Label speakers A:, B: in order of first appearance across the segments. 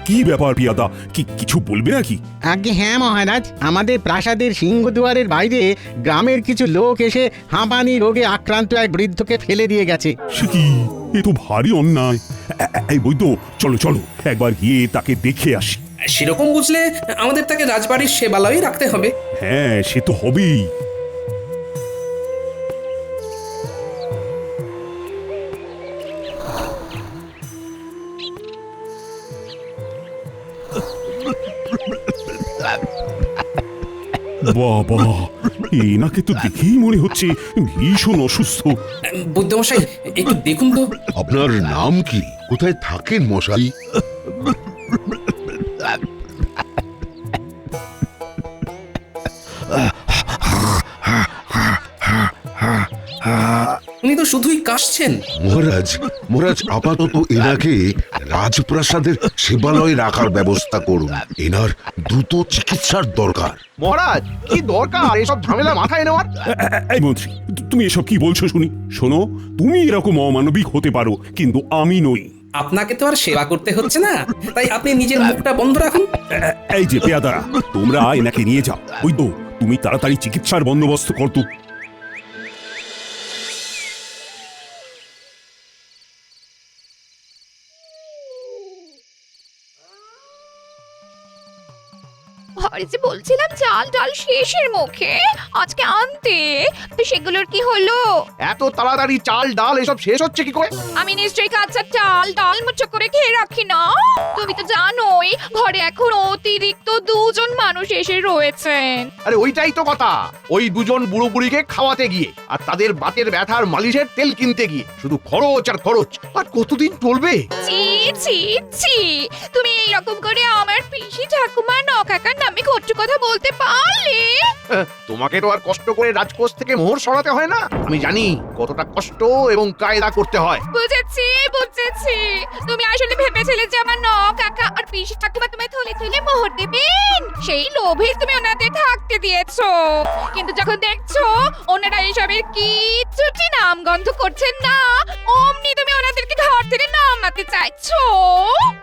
A: কি ব্যাপার পিয়াদা? কিছু বলবে নাকি?
B: আগে হ্যাঁ মহারাজ, আমাদের প্রাসাদের সিংহদুয়ারের বাইরে গ্রামের কিছু লোক এসে হাঁপানি রোগে আক্রান্ত এক বৃদ্ধকে ফেলে দিয়ে গেছে।
A: সে কি? এ তো ভারী অন্যায়। এই বৈদ্য, চলো চলো একবার গিয়ে তাকে দেখে আসি।
C: সেরকম বুঝলে আমাদের তাকে রাজবাড়ির সেবালয়ে রাখতে হবে।
A: হ্যাঁ, সে তো হবেই। বাবা, এনাকে তো দেখেই মনে হচ্ছে ভীষণ অসুস্থ।
C: বৈদ্যমশাই, একটু দেখুন তো।
D: আপনার নাম কি? কোথায় থাকেন মশাই?
C: উনি তো শুধুই কাশছেন।
D: মহারাজ আপাতত এনাকে রাজপ্রাসাদের সেবালয়ে রাখার ব্যবস্থা করুন। এনার দ্রুত চিকিৎসার দরকার।
E: মহারাজ, কি দরকার এসব ঝামেলা মাথায় নেওয়ার?
A: এই মন্ত্রী, তুমি এসব কি বলছো শুনি? শোনো, তুমি এরকম অমানবিক হতে পারো, কিন্তু আমি নই।
C: আপনাকে তো আর সেবা করতে হচ্ছে না, তাই আপনি নিজের মুখটা বন্ধ রাখুন।
A: এই যে পেয়াদারা, তোমরা এনাকে নিয়ে যাও। ওই তো, তুমি তাড়াতাড়ি চিকিৎসার বন্দোবস্ত করতো।
F: ঘরে যে বলছিলাম চাল ডাল শেষের মুখে, আজকে আনতে, তো সেগুলোর কি হলো?
E: এত তাড়াতাড়ি চাল ডাল এসব শেষ হচ্ছে কি করে?
F: আমি নিশ্চয়ই কাঁচা চাল ডাল মুচো করে খেয়ে রাখি না। তুমি তো জানোই ঘরে এখন অতিরিক্ত দুজন মানুষ এসে রয়েছেন।
E: আরে ওইটাই তো কথা, ওই দুজন বুড়ো বুড়িকে খাওয়াতে গিয়ে আর তাদের বাতের ব্যথার মালিশের তেল কিনতে গিয়ে শুধু খরচ আর খরচ। আর কতদিন চলবে?
F: ছি ছি ছি, তুমি এইরকম করে আমার পিসি ঠাকুমা নকাকার নামে কটু কথা বলতে পারলে?
E: তোমাকে তো আর কষ্ট করে রাজকোষ থেকে মোহর সরাতে হয় না। আমি জানি কতটা কষ্ট এবং কায়দা করতে হয়।
F: বুঝেছি বুঝেছি, তুমি আসলে ভেবেছিলে যে আমার নকাকা আর পিসি ঠাকুমা তোমায় থলে থলে মোহর দেবেন, সেই লোভে তুমি ওনাদের থাকতে দিয়েছো। কিন্তু যখন দেখছো ওনারা এসবের কিচ্ছুটি নাম গন্ধ করছেন না, অমনি তুমি ওনাদেরকে ঘর থেকে নামাতে চাইছো।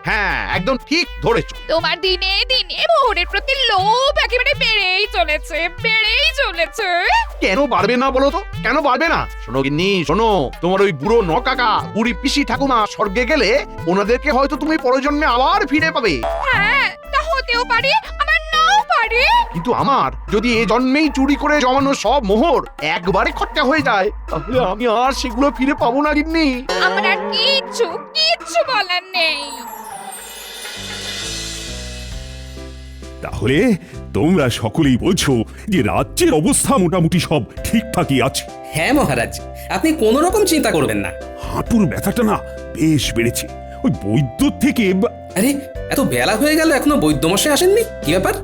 E: হ্যাঁ, একদম ঠিক ধরেছো।
F: তোমার দিনে দিনে মোহরের প্রতি লোভ একেবারে বেড়েই চলেছে, বেড়েই চলেছে।
E: কেন বাড়বে না বলো তো? কেন বাড়বে না? শোনো গিন্নি, শোনো, তোমার ওই বুড়ো নকাকা বুড়ি পিসি ঠাকুমা স্বর্গে গেলে ওনাদেরকে হয়তো তুমি পরজন্মে আবার ফিরে পাবে।
F: হ্যাঁ, তা হতেও পারে, আবার নাও পারে।
E: কিন্তু আমার যদি এ জন্মেই চুরি করে জমানো সব মোহর একবারে খরচা হয়ে যায়, তাহলে আমি আর সেগুলো ফিরে পাবো না গিন্নি।
F: আমার আর কিচ্ছু কিচ্ছু বলার নেই।
A: তাহলে তোমরা সকলেই বলছো যে রাজ্যের অবস্থা মোটামুটি সব ঠিকঠাকই আছে?
C: হ্যাঁ মহারাজ, আপনি কোনো রকম চিন্তা করবেন না।
A: হাঁটুর ব্যথাটা না বেশ বেড়েছে। ওই বৈদ্য থেকে
C: আরে, এত বেলা হয়ে গেল এখনো বৈদ্যমশাই আসেননি, কি ব্যাপার?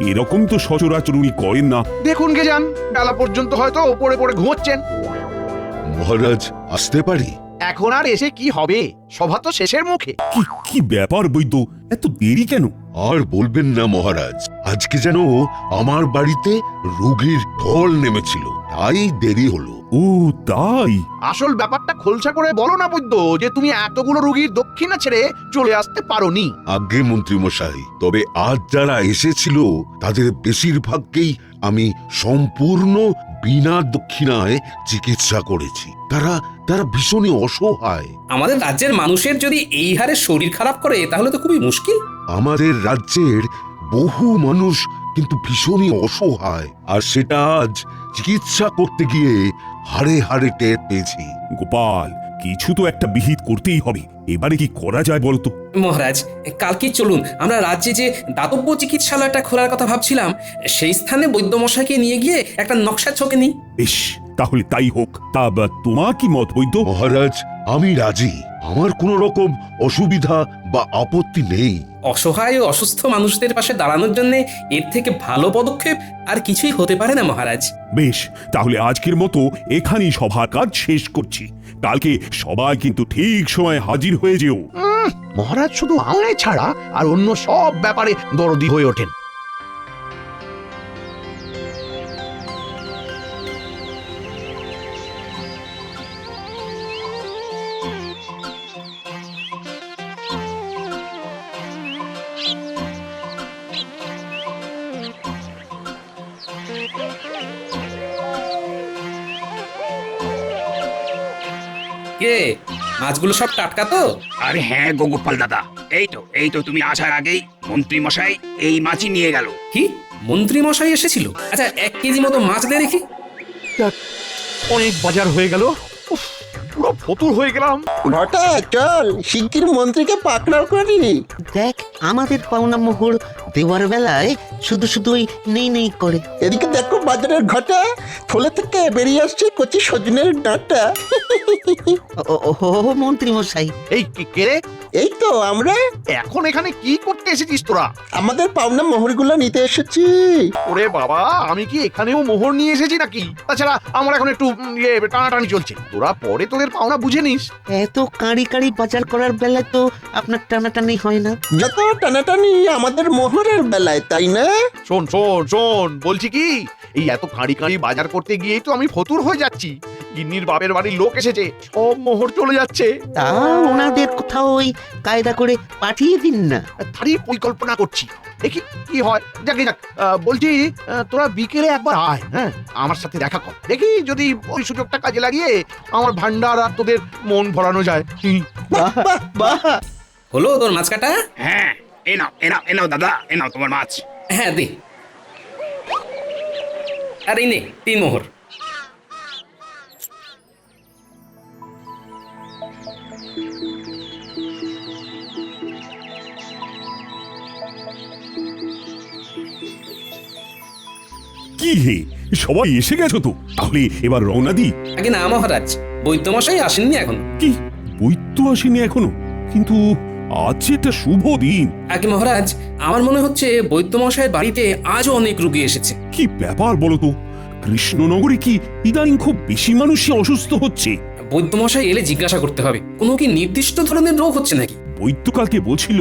A: এরকম তো সচরাচর উনি করেন না।
E: দেখুন গে যান, বেলা পর্যন্ত হয়তো ওপরে পড়ে ঘুমোচ্ছেন।
D: মহারাজ, আসতে পারি?
E: এখন আর এসে কি হবে, সভা তো শেষের মুখে।
A: কি ব্যাপার বৈদ্য, এত দেরি কেন?
D: আর বলবেন না মহারাজ, আজকে যেন আমার বাড়িতে রোগীর ঢল নেমেছিল, তাই দেরি হলো।
A: ও তাই?
E: আসল ব্যাপারটা খোলসা করে বলো না বৈদ্য, যে তুমি এতগুলো রোগীর দক্ষিণা ছেড়ে চলে আসতে পারোনি।
D: আজ্ঞে মন্ত্রী মশাই, তবে আজ যারা এসেছিল তাদের বেশিরভাগকেই আমি সম্পূর্ণ বিনা দক্ষিণায় চিকিৎসা করেছি। তারা ভীষণই অসহায়।
C: আমাদের রাজ্যের মানুষের যদি এই হারে শরীর খারাপ করে তাহলে তো খুবই মুশকিল।
D: আমাদের রাজ্যের বহু মানুষ কিন্তু ভীষণই অসহায়, আর সেটা আজ চিকিৎসা করতে গিয়ে হাড়ে হাড়ে টের পেয়েছি।
A: গোপাল, কিছু তো একটা বিহিত করতেই হবে। এবারে কি করা যায় বলতো?
C: মহারাজ, কালকে চলুন আমরা রাজ্যে যে দাতব্য চিকিৎসালয়টা খোলার কথা ভাবছিলাম সেই স্থানে বৈদ্যমশাইকে নিয়ে গিয়ে একটা নকশা ছকে নিই।
A: বেশ, তাহলে তাই হোক। তা তোমার কি মত বৈদ্য?
D: মহারাজ, আমি রাজি। আমার কোনো রকম অসুবিধা বা আপত্তি নেই।
C: অসহায় ও অসুস্থ মানুষদের পাশে দাঁড়ানোর জন্য এর থেকে ভালো পদক্ষেপ আর কিছুই হতে পারে না মহারাজ।
A: বেশ, তাহলে আজকের মতো এখানেই সভার কাজ শেষ করছি। কালকে সবাই কিন্তু ঠিক সময় হাজির হয়ে যেও।
E: মহারাজ শুধু আমায় ছাড়া আর অন্য সব ব্যাপারে দরদি হয়ে ওঠেন।
C: কে মাছগুলো সব টাটকা তো?
G: আরে হ্যাঁ গো গোপাল দাদা, এই তো তুমি আসার আগেই মন্ত্রী মশাই এই মাছই নিয়ে গেল।
C: কি মন্ত্রী মশাই এসেছিল? আচ্ছা 1 কেজি মতো মাছ দে দেখি।
E: অনেক বাজার হয়ে গেল, উফ, পুরো ফতুর হয়ে গেলাম।
H: ঘটা চল শিগগির মন্ত্রীকে পাকড়াও করে নি।
I: দেখ আমাদের পাওনা মোহর দেওয়ার বেলায় শুধু শুধু ওই নেই করে।
H: এদিকে দেখো বাজারের ঘটা থলে থেকে বেরিয়ে আসছে কচি সজনের ডাঁটা।
I: ও মন্ত্রী মশাই,
E: এই কে রে?
H: এই তো আমরা
E: এখন এখানে কি করতে এসেছিস তোরা?
H: আমাদের পাওনা মোহরগুলো নিতে এসেছি।
E: ওরে বাবা, আমি কি এখানেও মোহর নিয়ে এসেছি নাকি? তাছাড়া আমার এখন একটু টানাটানি চলছে, তোরা পরে তোদের পাওনা বুঝে নিস।
I: এত কাঁড়ি বাজার করার বেলায় তো আপনার টানাটানি হয় না।
H: যত টানাটানি আমাদের মোহরের বেলায়, তাই না?
E: শোন শোন শোন, বলছি কি, এই এত কাঁড়ি বাজার করতে গিয়েই তো আমি ফতুর হয়ে যাচ্ছি। গিন্নির বাপের বাড়ির লোক এসেছে, সব মোহর চলে যাচ্ছে।
I: তা ওনাদের কোথাও ওই কায়দা করে পাঠিয়ে দিন না।
E: তারই পরিকল্পনা করছি, দেখি কি হয়। যাক, বলছি তোরা বিকেলে একবার আয়, হ্যাঁ, আমার সাথে দেখা কর, দেখি যদি ওই সুযোগটা কাজে লাগিয়ে আমার ভান্ডার আর তোদের মন ভরানো যায়।
H: বাহ বাহ বাহ।
C: হলো তোর মাছ কাটা?
G: হ্যাঁ, এ নাও দাদা, এ নাও তোমার মাছ।
C: হ্যাঁ দে। আর এই নে 3 মোহর।
A: কি হে, সবাই এসে গেছো তো? তাহলে এবার রওনা দি।
C: আগে না মহারাজ, বৈদ্যমশাই আসেননি এখন।
A: কি বৈদ্য আসেনি এখনো? কিন্তু আজ যে একটা শুভ দিন।
C: আগে মহারাজ, আমার মনে হচ্ছে বৈদ্যমশাইয়ের বাড়িতে আজও অনেক রোগী এসেছে।
A: কি ব্যাপার বলো তো? কৃষ্ণনগরে কি ইদানিং খুব বেশি মানুষই অসুস্থ হচ্ছে?
C: বৈদ্যমশাই এলে জিজ্ঞাসা করতে হবে, কোনো কি নির্দিষ্ট ধরনের রোগ হচ্ছে নাকি?
A: বৈদ্যকালকে বলছিল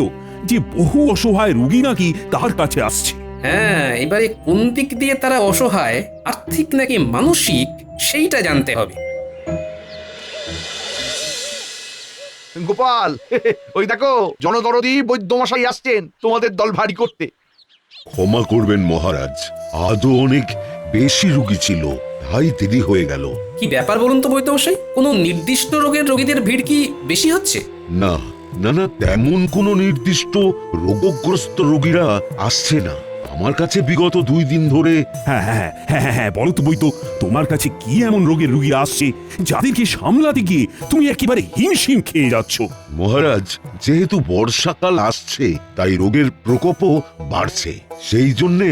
A: যে বহু অসহায় রোগী নাকি তার কাছে আসছে।
C: হ্যাঁ, এবারে কোন দিক দিয়ে তারা অসহায়, আর্থিক নাকি মানসিক, সেইটা জানতে হবে।
E: গোপাল, ওই দেখো জনদরদি বৈদ্যমশাই আসছেন তোমাদের দল ভারী করতে।
D: ক্ষমা করবেন মহারাজ, আদৌ অনেক বেশি রোগী ছিল, তাই দেরি হয়ে গেল।
C: কি ব্যাপার বলুন তো বৈদ্যমশাই, কোনো নির্দিষ্ট রোগের রোগীদের ভিড় কি বেশি হচ্ছে?
D: না না না, তেমন কোনো নির্দিষ্ট রোগগ্রস্ত রোগীরা আসছে না আমার কাছে বিগত 2 দিন ধরে।
A: হ্যাঁ হ্যাঁ হ্যাঁ হ্যাঁ হ্যাঁ, বলো তো বৈদ্য, তোমার কাছে কি এমন রোগের রোগী আসছে যাদেরকে সামলাতে গিয়ে তুমি একেবারে হিমশিম খেয়ে যাচ্ছ?
D: মহারাজ, যেহেতু বর্ষাকাল আসছে তাই রোগের প্রকোপও বাড়ছে, সেই জন্যে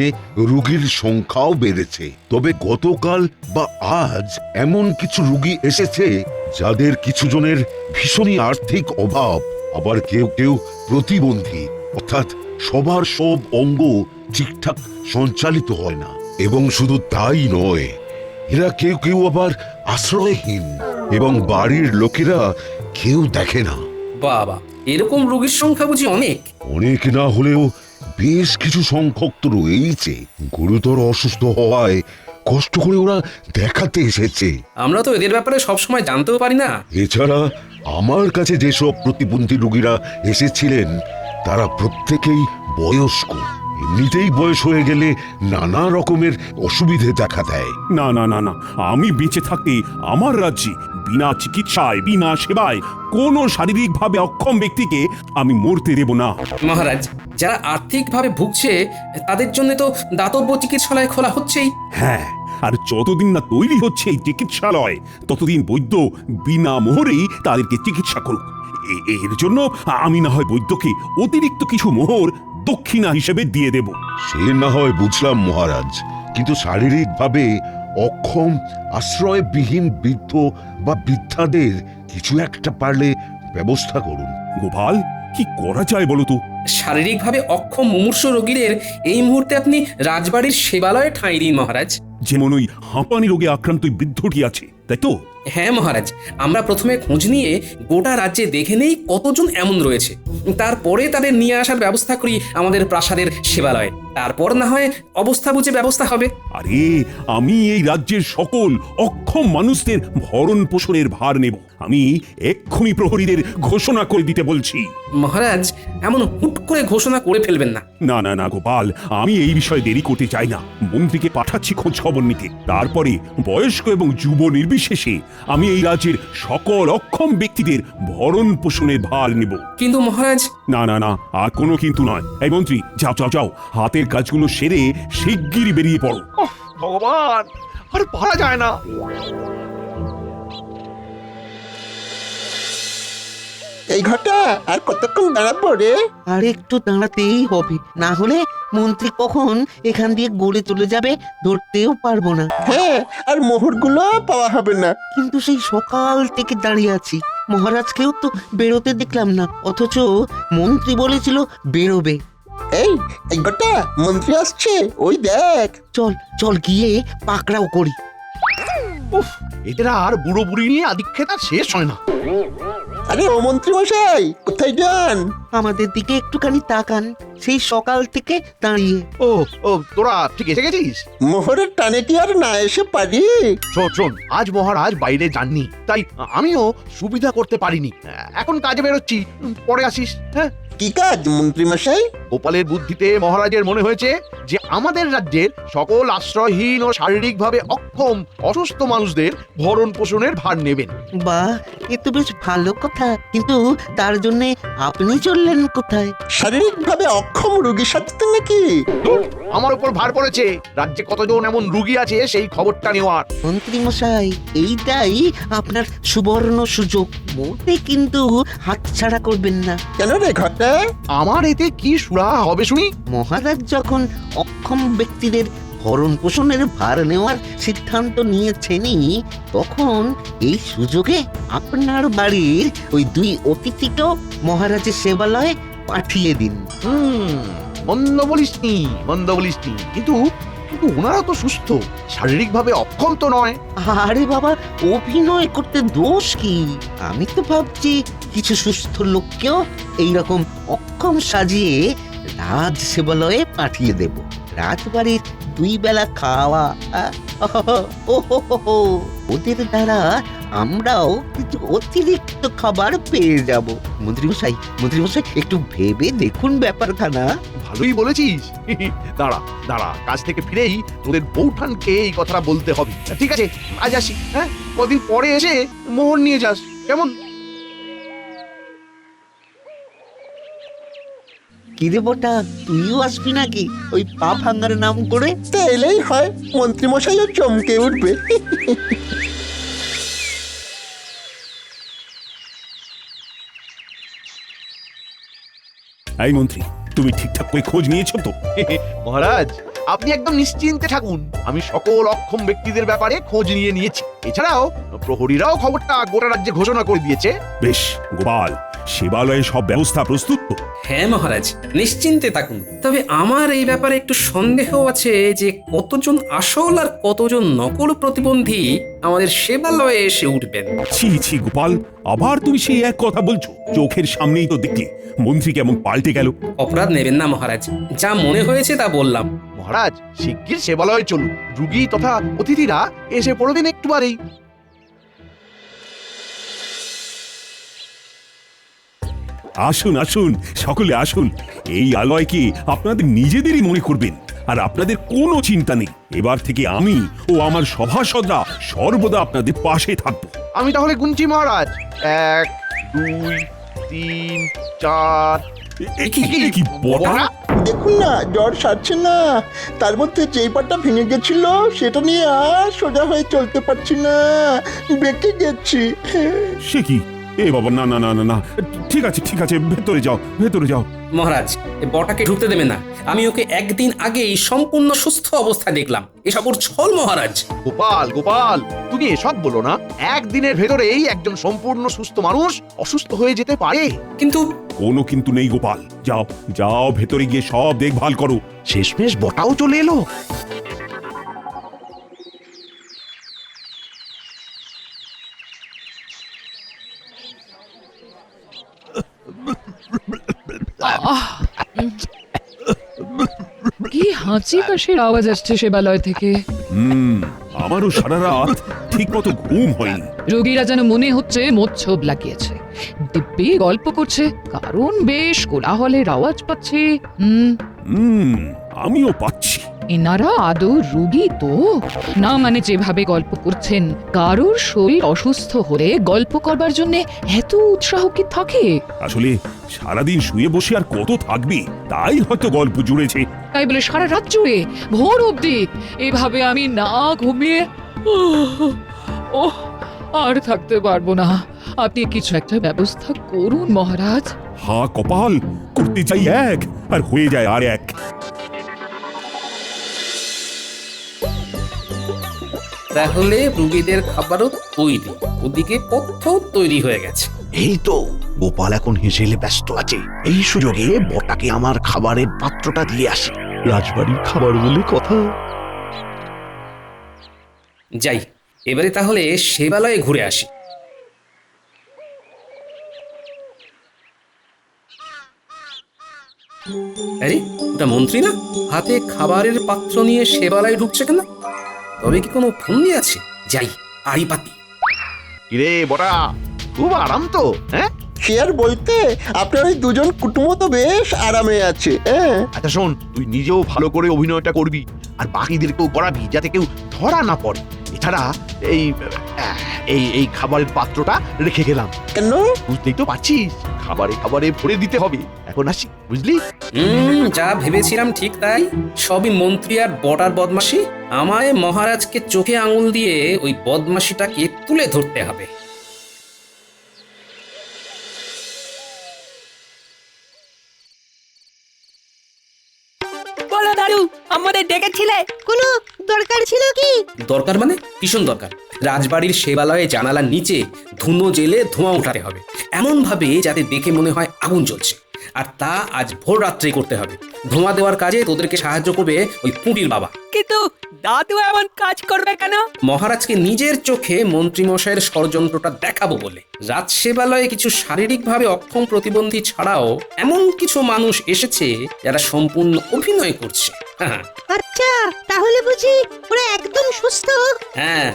D: রোগীর সংখ্যাও বেড়েছে। তবে গতকাল বা আজ এমন কিছু রোগী এসেছে যাদের কিছু জনের ভীষণই আর্থিক অভাব, আবার কেউ কেউ প্রতিবন্ধী, অর্থাৎ সবার সব অঙ্গ ঠিকঠাক সঞ্চালিত হয় না। এবং শুধু তাই নয়, এরা কেউ কেউ আবার আশ্রয়হীন এবং বাড়ির লোকেরা কেউ দেখে না।
C: বাবা, এরকম রোগীর সংখ্যা বুঝি অনেক?
D: অনেক না হলেও বেশ কিছু সংখ্যক তো রয়েছে। গুরুতর অসুস্থ হওয়ায় কষ্ট করে ওরা দেখাতে এসেছে।
C: আমরা তো এদের ব্যাপারে সবসময় জানতেও পারি না।
D: এছাড়া আমার কাছে যেসব প্রতিবন্ধী রোগীরা এসেছিলেন তারা প্রত্যেকেই বয়স্ক। এমনিতেই বয়স হয়ে গেলে নানা রকমের অসুবিধে দেখা দেয়।
A: না না না না, আমি বেঁচে থাকতে আমার রাজ্যে বিনা চিকিৎসায় বিনা সেবায় কোনো শারীরিকভাবে অক্ষম ব্যক্তিকে আমি মরতে দেব না।
C: মহারাজ, যারা আর্থিকভাবে ভুগছে তাদের জন্য তো দাতব্য চিকিৎসালয় খোলা হচ্ছেই।
A: হ্যাঁ, আর যতদিন না তৈরি হচ্ছে এই চিকিৎসালয় ততদিন বৈদ্য বিনা মোহরেই তাদেরকে চিকিৎসা করুক। এর জন্য আমি না হয় বৈদ্যকে অতিরিক্ত কিছু মোহর দক্ষিণা হিসেবে দিয়ে দেব।
D: সে না হয় বুঝলাম মহারাজ, কিন্তু শারীরিকভাবে অক্ষম আশ্রয়বিহীন বৃদ্ধ বা বৃদ্ধাদের কিছু একটা পারলে ব্যবস্থা করুন।
A: গোপাল, কি করা যায় বলো তো?
C: শারীরিকভাবে অক্ষম মুমূর্ষ রোগীদের এই মুহূর্তে আপনি রাজবাড়ির সেবালয়ে ঠাঁই দিন মহারাজ।
A: যেমন ওই হাঁপানি রোগে আক্রান্ত ওই বৃদ্ধটি আছে, তাই তো?
C: হ্যাঁ মহারাজ, আমরা প্রথমে খোঁজ নিয়ে গোটা রাজ্যে দেখে নেই কতজন এমন রয়েছে, তারপরে তাদের নিয়ে আসার ব্যবস্থা করি আমাদের প্রাসাদের সেবালয়ে। তারপর না হয় অবস্থা বুঝে ব্যবস্থা হবে।
A: আরে, আমি এই রাজ্যের সকল অক্ষম মানুষদের ভরণ পোষণের ভার নেব। আমি এক্ষুনি প্রহরীদের ঘোষণা করে দিতে বলছি।
C: মহারাজ, এমন হুট করে ঘোষণা করে ফেলবেন না।
A: না না না গোপাল, আমি এই বিষয়ে দেরি করতে চাই না। মন্ত্রীকে পাঠাচ্ছি খোঁজ খবর নিতে। তারপরে বয়স্ক এবং যুব নির্বিশেষে আমি এই রাজ্যের সকল অক্ষম ব্যক্তিদের ভরণ পোষণের ভার নেব।
C: কিন্তু মহারাজ,
A: না না না, আর কোনো কিন্তু নয়। এই মন্ত্রী, যাও যাও যাও, হাতের কাজগুলো সেরে শিগগিরই বেরিয়ে পড়ো।
E: ওহ, ভগবান, আর পারা যায় না।
H: এই ঘটা আর কতক্ষণ দাঁড়াবো রে?
I: আর একটু দাঁড়াতেই হবে, না হলে মন্ত্রী কখন এখান দিয়ে গড়ে চলে যাবে ধরতেও পারবো না।
H: হ্যাঁ, আর মোহরগুলো পাওয়া হবে না।
I: কিন্তু সেই সকাল থেকে দাঁড়িয়ে আছি, মহারাজকেও তো বেরোতে দেখলাম না, অথচ মন্ত্রী বলেছিল বেরোবে।
H: এই এই ঘটা, মন্ত্রী আসছে, ওই দেখ।
I: চল চল গিয়ে পাকড়াও করি।
E: উফ, এদের আর বুড়ো বুড়ি নিয়ে আদিক্ষেত আর শেষ হয় না।
H: আরে ও মন্ত্রী মশাই, কোথায় যান?
I: আমাদের দিকে একটুখানি তাকান, সেই সকাল থেকে দাঁড়িয়ে।
E: ও ও, তোরা ঠিক এসে গেছিস?
H: মোহরের টানে কি আর না এসে পারি?
E: শোন শোন, আজ মহারাজ বাইরে যাননি, তাই আমিও সুবিধা করতে পারিনি। এখন কাজে বেরোচ্ছি, পরে আসিস। হ্যাঁ,
H: কি কাজ মন্ত্রী মশাই?
E: গোপালের বুদ্ধিতে মহারাজের মনে হয়েছে যে আমাদের রাজ্যের সকল আশ্রয়হীন ও শারীরিকভাবে অক্ষম অসুস্থ মানুষদের ভরণ পোষণের ভার নেবেন।
I: বাহ, এ তো বেশ ভালো কথা, কিন্তু তার জন্যে আপনি চললেন কোথায়?
H: শারীরিকভাবে অক্ষম রোগী সাথে নাকি?
E: ধুর, আমার উপর ভার পড়েছে রাজ্যে কতজন এমন রুগী আছে সেই খবরটা নেওয়ার।
I: মন্ত্রী মশাই, এইটাই আপনার সুবর্ণ সুযোগ, মোটে কিন্তু হাতছাড়া করবেন না।
H: কেন রে ঘটা?
E: আমার এতে কি সুরাহা হবে শুনি?
I: মহারাজ যখন অক্ষম ব্যক্তিদের ভরণ পোষণের ভার নেওয়ার সিদ্ধান্ত নিয়েছেনই, তখন এই সুযোগে আপনার বাড়ির ওই 2 অতিথিকেও মহারাজের সেবালয়ে পাঠিয়ে দিন।
E: মন্দ বলিসনি, মন্দ বলিসনি, কিন্তু কিন্তু ওনারা তো সুস্থ, শারীরিকভাবে অক্ষম তো নয়।
I: আরে বাবা, অভিনয় করতে দোষ কি? আমি তো ভাবছি কিছু সুস্থ লোককেও এইরকম অক্ষম সাজিয়ে রাজ সেবালয়ে পাঠিয়ে দেব। রাজবাড়ির 2 বেলা খাওয়া, ওদের দ্বারা আমরাও কিছু অতিরিক্ত খাবার পেয়ে যাব। মন্ত্রীমশাই, একটু ভেবে দেখুন ব্যাপারখানা।
E: ভালোই বলেছিস। দাঁড়া দাঁড়া, কাজ থেকে ফিরেই তোদের বৌঠানকে এই কথাটা বলতে হবে। ঠিক আছে, আজ আসি। হ্যাঁ, কদিন পরে এসে মোহর নিয়ে যাস, কেমন?
I: কিরে বটা, তুইও আসবি নাকি ওই পা ভাঙ্গার নাম করে?
H: তা এলেই হয়, মন্ত্রী মশাইও চমকে উঠবে।
A: এই মন্ত্রী, তুমি ঠিকঠাক করে খোঁজ নিয়েছো তো?
E: মহারাজ, আপনি একদম নিশ্চিন্তে থাকুন, আমি সকল অক্ষম ব্যক্তিদের ব্যাপারে খোঁজ নিয়েছি। এছাড়াও প্রহরীরাও খবরটা গোটা রাজ্যে ঘোষণা করে দিয়েছে।
A: বেশ গোপাল, সেবালয়ে সব ব্যবস্থা প্রস্তুত তো?
C: হ্যাঁ মহারাজ, নিশ্চিন্তে থাকুন। তবে আমার এই ব্যাপারে একটু সন্দেহ আছে যে কতজন আসল আর কতজন নকল প্রতিবন্ধী আমাদের সেবালয়ে এসে উঠবেন।
A: ছি ছি গোপাল, আবার তুমি সেই এক কথা বলছো? চোখের সামনেই তো দেখলি মন্ত্রী কেমন পাল্টে গেল।
C: অপরাধ নেবেন না মহারাজ, যা মনে হয়েছে তা বললাম।
E: মহারাজ, শিগগির সেবালয়ে চলুন, রুগী তথা অতিথিরা এসে পড়বেন একটুবারেই।
A: আসুন আসুন, সকলে আসুন। এই আলয়কে আপনাদের নিজেদেরই মনে করবেন, আর আপনাদের কোনো চিন্তা নেই। এবার থেকে আমি ও আমার সভাসদরা সর্বদা আপনাদের পাশে থাকবো।
E: আমি তাহলে গুনছি মহারাজ, 1 2 3 4।
A: কি বটা?
H: দেখুন না, জ্বর সারছে না, তার মধ্যে যেই পাটা ভেঙে গেছিল সেটা নিয়ে আর সোজা হয়ে চলতে পারছি না, বেঁকে গেছি।
A: সে কি? এ বাবা, না না না না না, ঠিক আছে ঠিক আছে, ভেতরে যাও ভেতরে যাও।
C: মহারাজ, এ বটাকে ঢুকতে দেবে না। আমি ওকে একদিন আগেই সম্পূর্ণ সুস্থ অবস্থায় দেখলাম। এসব ওর ছল মহারাজ।
E: গোপাল গোপাল, তুমি এসব বলো না। একদিনের ভেতরেই একজন সম্পূর্ণ সুস্থ মানুষ অসুস্থ হয়ে যেতে পারে।
C: কিন্তু
A: কোনো কিন্তু নেই গোপাল, যাও যাও ভেতরে গিয়ে সব দেখভাল করো।
E: শেষমেশ বটাও চলে এলো।
J: কি হাঁচি কাশির আওয়াজ আসছে সেবালয় থেকে।
A: আমারও সারা রাত ঠিক মতো ঘুম হয়নি।
J: রোগীরা যেন মনে হচ্ছে মোচ্ছব লাগিয়েছে, দিব্যি গল্প করছে, কারণ বেশ কোলাহলের আওয়াজ পাচ্ছি।
A: আমিও পাচ্ছি।
J: এনারা আদৌ রুগী তো না? মানে যেভাবে গল্প করছেন, কারোর শরীর অসুস্থ হলে গল্প করবার জন্য এত উৎসাহ কি থাকে?
A: আসলে সারাদিন শুয়ে বসে আর কত থাকবি, তাই হয়তো গল্প জুড়েছে।
J: তাই বলে সারা রাত জুড়ে ভোর অবধি এভাবে আমি না ঘুমিয়ে ওহ আর থাকতে পারবো না। আপনি কিছু একটা ব্যবস্থা করুন মহারাজ।
A: হা কপাল, করতে চাই এক আর হয়ে যায় আর এক।
C: তাহলে রুগীদের খাবারও তৈরি, ওদিকে পথ্য তৈরি হয়ে গেছে।
E: এই তো গোপাল এখন হেসেলে ব্যস্ত আছে, এই সুযোগে বটাকে আমার খাবারের পাত্রটা দিয়ে আসি। রাজবাড়ির খাবার বলে কথা।
C: যাই, এবারে তাহলে সেবালয়ে ঘুরে আসি। আরে ওটা মন্ত্রী না? হাতে খাবারের পাত্র নিয়ে সেবালয়ে ঢুকছে কেন? তবে কি কোনো ফন্দি আছে? যাই, আড়ি পাতি।
E: কিরে বটা, খুব আরাম তো? হ্যাঁ,
H: সে আর বলতে, আপনার ওই দুজন কুটুম্ব তো বেশ আরামে আছে। হ্যাঁ,
E: আচ্ছা শোন, তুই নিজেও ভালো করে অভিনয়টা করবি আর বাকিদেরকেও করাবি, যাতে কেউ ধরা না পড়ে। এছাড়া এই এই এই খাবারের পাত্রটা রেখে গেলাম।
H: কেন?
E: বুঝতেই তো পারছিস, খাবারে খাবারে ভরে দিতে হবে। এখন আসি, বুঝলি?
C: যা ভেবেছিলাম ঠিক তাই। সবই মন্ত্রী আর বটার বদমাশি। আমায় মহারাজকে চোখে আঙুল দিয়ে ওই বদমাশিটাকে তুলে ধরতে হবে।
K: বলো দাদু, আমাদের ডেকেছিলে?
F: কোনো দরকার ছিল কি?
C: দরকার মানে ভীষণ দরকার। রাজবাড়ির সেবালয়ে জানালার নিচে ধুনো জেলে ধোঁয়া উঠাতে হবে, এমন ভাবে যাতে দেখে মনে হয় আগুন জ্বলছে। আর তা আজ ভোর রাত্রে করতে হবে। ধোঁয়া দেওয়ার কাজে তোদেরকে সাহায্য করবে ওই পুঁটির বাবা।
K: কিন্তু দাদু এমন কাজ করবে কেন?
C: মহারাজকে নিজের চোখে মন্ত্রী মশাইয়ের ষড়যন্ত্রটা দেখাবো বলে। রাজ সেবালয়ে কিছু শারীরিকভাবে অক্ষম প্রতিবন্ধী ছাড়াও এমন কিছু মানুষ এসেছে যারা সম্পূর্ণ অভিনয় করছে। হ্যাঁ
F: আচ্ছা, তাহলে বুঝি ওরা একদম সুস্থ?
C: হ্যাঁ,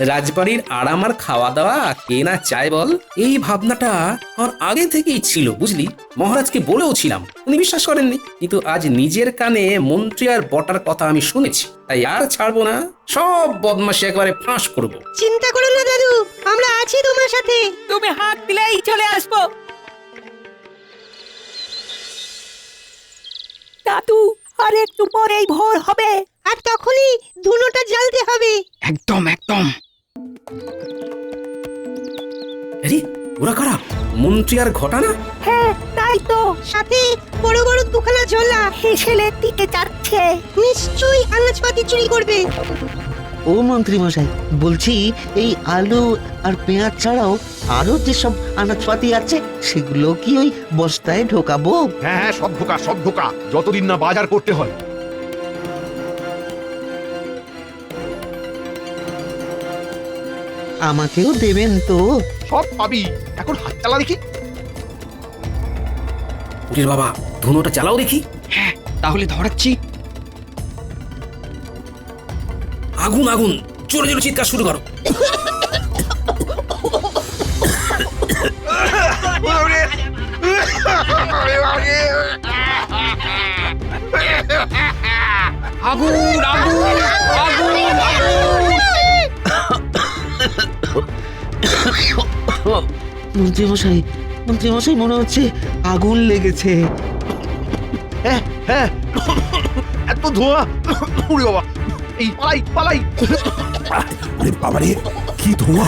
C: রাজবাড়ির আরাম আর খাওয়া দাওয়া কে না চায় বল? এই ভাবনাটা আমার আগে থেকেই ছিল, বুঝলি? মহারাজকে বলেও ছিলাম, উনি বিশ্বাস করেননি। কিন্তু আজ নিজের কানে মন্ত্রী আর বটার কথা আমি শুনেছি, তাই আর ছাড়বো না। সব বদমাশি একবারে ফাঁস করবো।
F: চিন্তা করো না দাদু, আমরা আছি তোমার সাথে।
K: তুমি হাত দিলেই চলে আসবো। দাদু, আর একটু পরেই ভোর হবে,
F: আর তখনই ধুনোটা জ্বালতে হবে।
G: একদম একদম।
C: আরে ওরা কারা? মন্ত্রী আর ঘটানা?
K: হ্যাঁ তাই তো,
F: সাথে বড় বড় দুখানা ঝোলা।
K: হেসেলের দিকে যাচ্ছে।
F: নিশ্চয়ই আনাজপাতি চুরি করবে।
I: ও মন্ত্রী মশাই, বলছি এই আলু আর পেঁয়াজ ছাড়াও আরো যেসব আনাজপাতি আছে সেগুলো কি ওই বস্তায় ঢোকাবো?
E: হ্যাঁ হ্যাঁ, সব ঢোকা সব ঢোকা, যতদিন না বাজার করতে হয়।
I: আমাকেও দেবেন তো?
E: সব পাবি, এখন হাত চালা দেখি।
C: পুটির বাবা, ধুনোটা চালাও দেখি।
G: হ্যাঁ, তাহলে ধরাচ্ছি।
C: আগুন আগুন, জোরে জোরে চিৎকার শুরু করো।
G: আগুন আগুন আগুন আগুন।
I: মন্ত্রী মশাই মনে হচ্ছে আগুন লেগেছে।
E: হ্যাঁ হ্যাঁ, এত ধোঁয়া, উড়ে বাবা, এই পালাই পালাই।
A: আরে বাবারে, কি ধোঁয়া!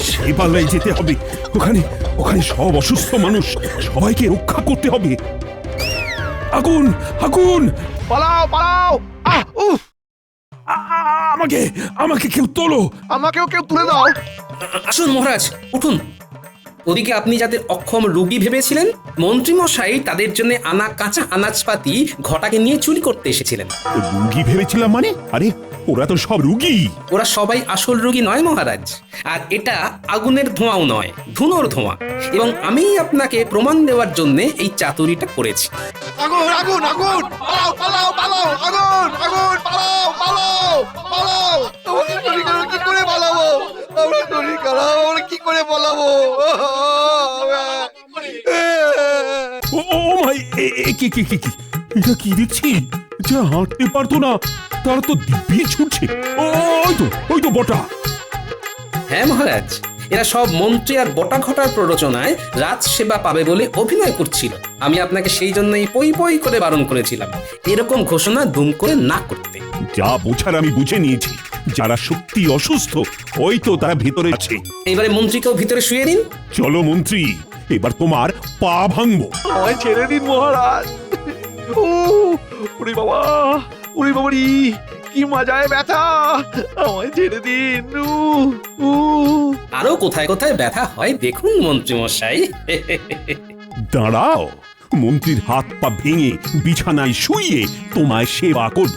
A: সেবালয়ে যেতে হবে। ওখানে ওখানে সব অসুস্থ মানুষ, সবাইকে রক্ষা করতে হবে। আগুন আগুন!
E: পালাও পালাও। উফ,
A: আমাকে আমাকে কেউ তোলো।
E: আমাকেও কেউ তুলে দাও।
C: আসুন মহারাজ, উঠুন। ওদিকে আপনি যাদের অক্ষম রুগী ভেবেছিলেন, মন্ত্রী মশাই তাদের জন্য আনা কাঁচা আনাজপাতি ঘটাকে নিয়ে চুরি করতে এসেছিলেন।
A: রুগী ভেবেছিলাম মানে? আরে ওরা তো সব রুগী।
C: ওরা সবাই আসল রুগী নয় মহারাজ। আর এটা আগুনের ধোঁয়াও নয়, ধুনোর ধোঁয়া। এবং আমি আপনাকে প্রমাণ দেওয়ার জন্য এই চাতুরিটা করেছি।
E: আগুন আগুন আগুন, পালাও পালাও পালাও, আগুন আগুন, পালাও পালাও পালাও। আমাকে চুরি করে কি করে পালাবো? আমরা চুরি করা, আমরা কি করে পালাবো?
A: ও ও মাই, কি এটা কি দেখছি? যা হাঁটতে পারতো না তারা তো দিব্যি ছুটছে। ওই তো বটা।
C: হ্যাঁ মহারাজ, এরা সব মন্ত্রী আর বটা ঘটার প্ররোচনায় রাজ সেবা পাবে বলে অভিনয় করছিল। আমি আপনাকে সেই জন্যই পই পই করে বারণ করেছিলাম এরকম ঘোষণা দুম করে না করতে।
A: যা বোঝার আমি বুঝে নিয়েছি। যারা সত্যি অসুস্থ ওই তো তারা ভিতরে আছে।
C: এইবারে মন্ত্রীকেও ভিতরে শুয়ে দিন।
A: চলো মন্ত্রী, এবার তোমার পা ভাঙবো।
E: আমায় ছেড়ে দিন মহারাজ। ওরে বাবা, ওরে বাবারি, কি মজায় ব্যথা! আমায় ছেড়ে দিন।
C: আরো কোথায় কোথায় ব্যথা হয় দেখুন মন্ত্রী মশাই।
A: দাঁড়াও, মন্ত্রীর হাত পা ভেঙে বিছানায় শুইয়ে তোমায় সেবা করব।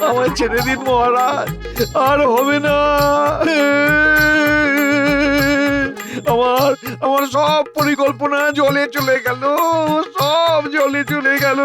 E: আমায় ছেড়ে দিন মহারাজ, আর হবে না। আমার সব পরিকল্পনা জলে চলে গেল, সব জলে চলে গেল।